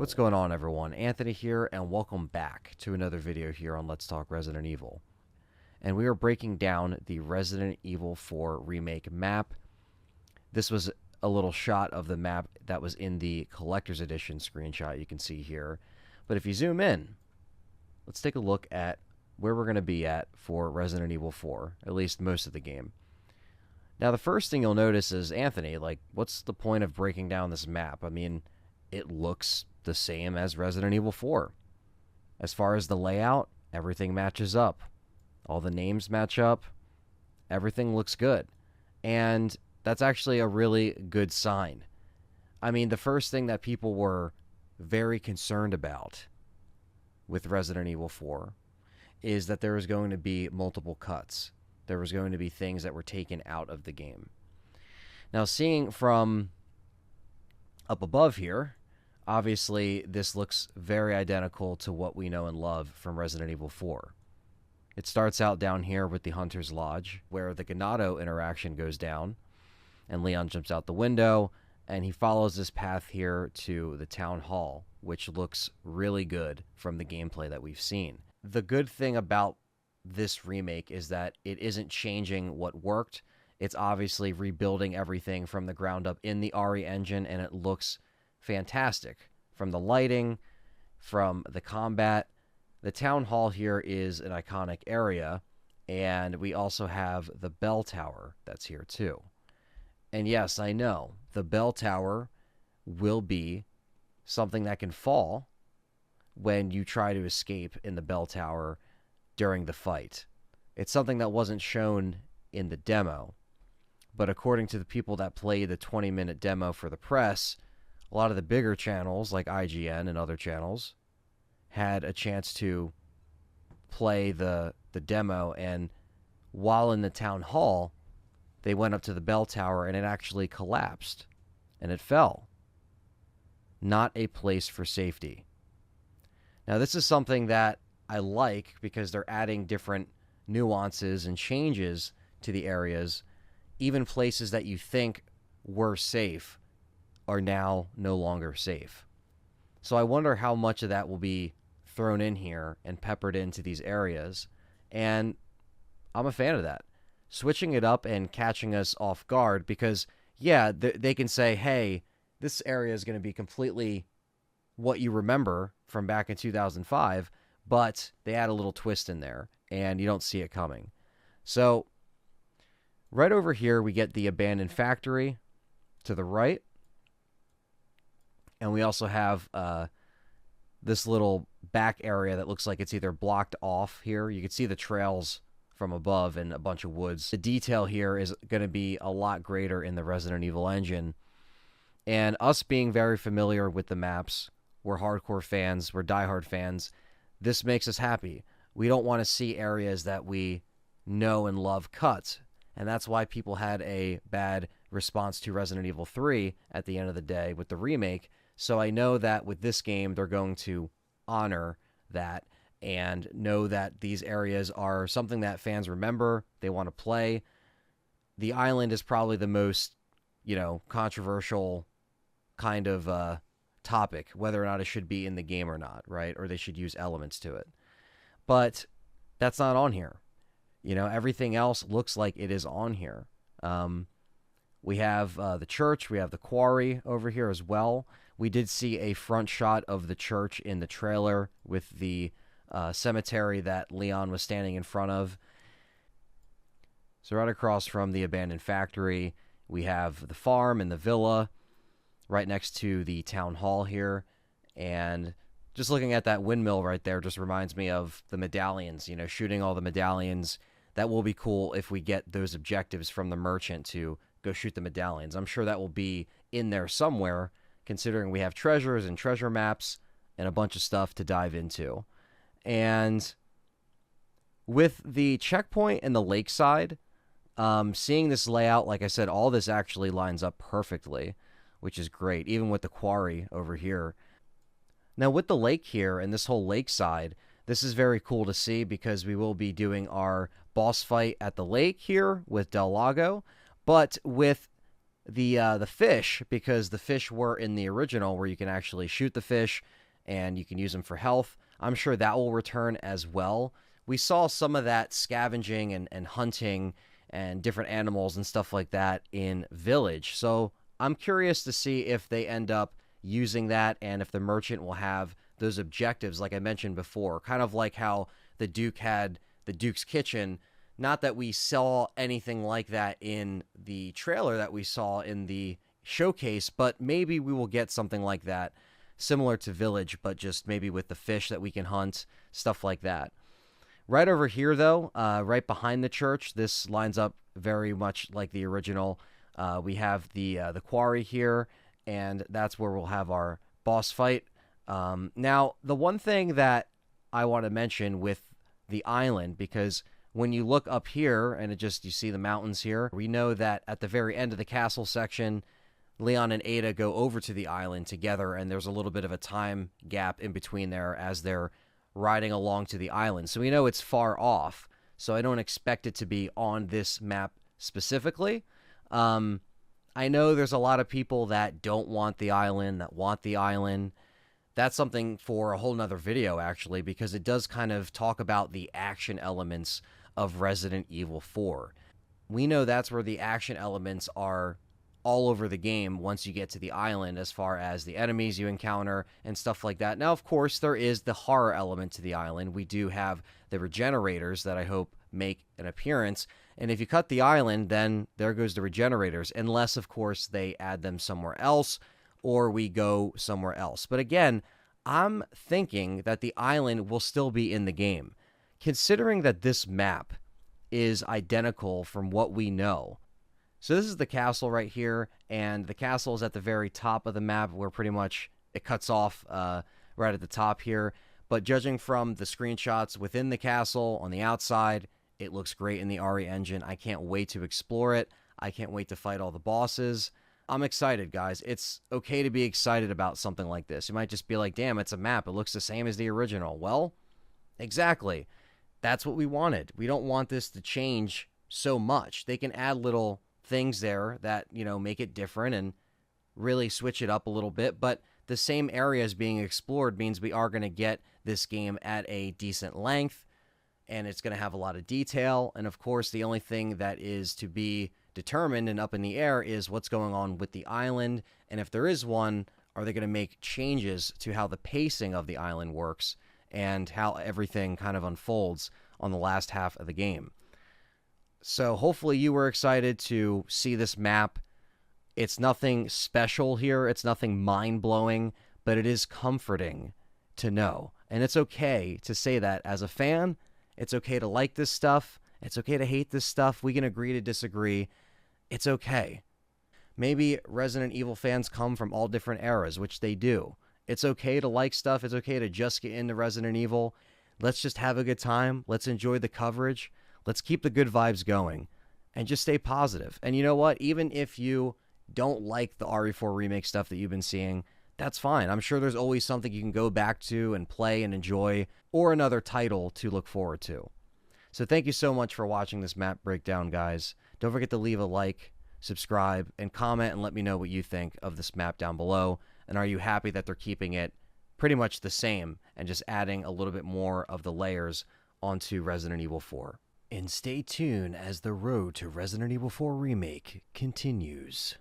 What's going on, everyone? Anthony here, and welcome back to another video here on Let's Talk Resident Evil. And we are breaking down the Resident Evil 4 Remake map. This was a little shot of the map that was in the Collector's Edition screenshot you can see here. But if you zoom in, let's take a look at where we're going to be at for Resident Evil 4, at least most of the game. Now, the first thing you'll notice is, Anthony, like, what's the point of breaking down this map? I mean, it looks the same as Resident Evil 4. As far as the layout, everything matches up. All the names match up. Everything looks good. And that's actually a really good sign. I mean, the first thing that people were very concerned about with Resident Evil 4 is that there was going to be multiple cuts. There was going to be things that were taken out of the game. Now, seeing from up above here, obviously this looks very identical to what we know and love from Resident Evil 4. It starts out down here with the Hunter's Lodge, where the Ganado interaction goes down, and Leon jumps out the window, and he follows this path here to the Town Hall, which looks really good from the gameplay that we've seen. The good thing about this remake is that it isn't changing what worked. It's obviously rebuilding everything from the ground up in the RE engine, and it looks fantastic. From the lighting, from the combat. The Town Hall here is an iconic area, and we also have the bell tower that's here too. And yes, I know, the bell tower will be something that can fall when you try to escape in the bell tower during the fight. It's something that wasn't shown in the demo, but according to the people that played the 20-minute demo for the press, a lot of the bigger channels like IGN and other channels had a chance to play the demo, and while in the town hall, they went up to the bell tower and it actually collapsed and it fell. Not a place for safety. Now, this is something that I like because they're adding different nuances and changes to the areas. Even places that you think were safe are now no longer safe. So I wonder how much of that will be thrown in here and peppered into these areas. And I'm a fan of that. Switching it up and catching us off guard because, yeah, they can say, hey, this area is going to be completely what you remember from back in 2005, but they add a little twist in there, and you don't see it coming. So, right over here, we get the abandoned factory to the right. And we also have this little back area that looks like it's either blocked off here. You can see the trails from above and a bunch of woods. The detail here is going to be a lot greater in the Resident Evil engine. And us being very familiar with the maps, we're hardcore fans, we're diehard fans, this makes us happy. We don't want to see areas that we know and love cut. And that's why people had a bad response to Resident Evil 3 at the end of the day with the remake. So I know that with this game, they're going to honor that and know that these areas are something that fans remember, they want to play. The island is probably the most, controversial kind of topic, whether or not it should be in the game or not, right? Or they should use elements to it. But that's not on here. Everything else looks like it is on here. We have the church, we have the quarry over here as well. We did see a front shot of the church in the trailer with the cemetery that Leon was standing in front of. So right across from the abandoned factory, we have the farm and the villa right next to the town hall here. And just looking at that windmill right there just reminds me of the medallions, shooting all the medallions. That will be cool if we get those objectives from the merchant to go shoot the medallions. I'm sure that will be in there somewhere, considering we have treasures and treasure maps and a bunch of stuff to dive into. And with the checkpoint and the lakeside, seeing this layout, like I said, all this actually lines up perfectly, which is great, even with the quarry over here. Now, with the lake here and this whole lakeside, this is very cool to see because we will be doing our boss fight at the lake here with Del Lago, but with the fish, because the fish were in the original where you can actually shoot the fish and you can use them for health. I'm sure that will return as well. We saw some of that scavenging and hunting and different animals and stuff like that in Village. So I'm curious to see if they end up using that and if the merchant will have those objectives, like I mentioned before, kind of like how the Duke had the Duke's Kitchen. Not that we saw anything like that in the trailer that we saw in the showcase, but maybe we will get something like that similar to Village, but just maybe with the fish that we can hunt, stuff like that. Right over here, though, right behind the church, this lines up very much like the original. We have the Quarry here, and that's where we'll have our boss fight. Now, the one thing that I want to mention with the island, because when you look up here and you see the mountains here, we know that at the very end of the castle section, Leon and Ada go over to the island together, and there's a little bit of a time gap in between there as they're riding along to the island. So we know it's far off, so I don't expect it to be on this map specifically. I know there's a lot of people that don't want the island, that want the island. That's something for a whole nother video, actually, because it does kind of talk about the action elements of Resident Evil 4. We know that's where the action elements are all over the game once you get to the island, as far as the enemies you encounter and stuff like that. Now, of course, there is the horror element to the island. We do have the regenerators that I hope make an appearance. And if you cut the island, then there goes the regenerators, unless, of course, they add them somewhere else or we go somewhere else. But again, I'm thinking that the island will still be in the game. Considering that this map is identical from what we know. So this is the castle right here, and the castle is at the very top of the map where pretty much it cuts off right at the top here. But judging from the screenshots within the castle on the outside, it looks great in the RE engine. I can't wait to explore it. I can't wait to fight all the bosses. I'm excited, guys. It's okay to be excited about something like this. You might just be like, damn, it's a map. It looks the same as the original. Well, exactly. That's what we wanted. We don't want this to change so much. They can add little things there that, make it different and really switch it up a little bit. But the same areas being explored means we are going to get this game at a decent length, and it's going to have a lot of detail. And of course, the only thing that is to be determined and up in the air is what's going on with the island. And if there is one, are they going to make changes to how the pacing of the island works and how everything kind of unfolds on the last half of the game? So hopefully you were excited to see this map. It's nothing special here. It's nothing mind-blowing, but it is comforting to know. And it's okay to say that as a fan. It's okay to like this stuff. It's okay to hate this stuff. We can agree to disagree. It's okay. Maybe Resident Evil fans come from all different eras, which they do. It's okay to like stuff. It's okay to just get into Resident Evil. Let's just have a good time. Let's enjoy the coverage. Let's keep the good vibes going and just stay positive. And you know what? Even if you don't like the RE4 remake stuff that you've been seeing, that's fine. I'm sure there's always something you can go back to and play and enjoy, or another title to look forward to. So thank you so much for watching this map breakdown, guys. Don't forget to leave a like, subscribe, and comment and let me know what you think of this map down below. And are you happy that they're keeping it pretty much the same and just adding a little bit more of the layers onto Resident Evil 4? And stay tuned as the road to Resident Evil 4 Remake continues.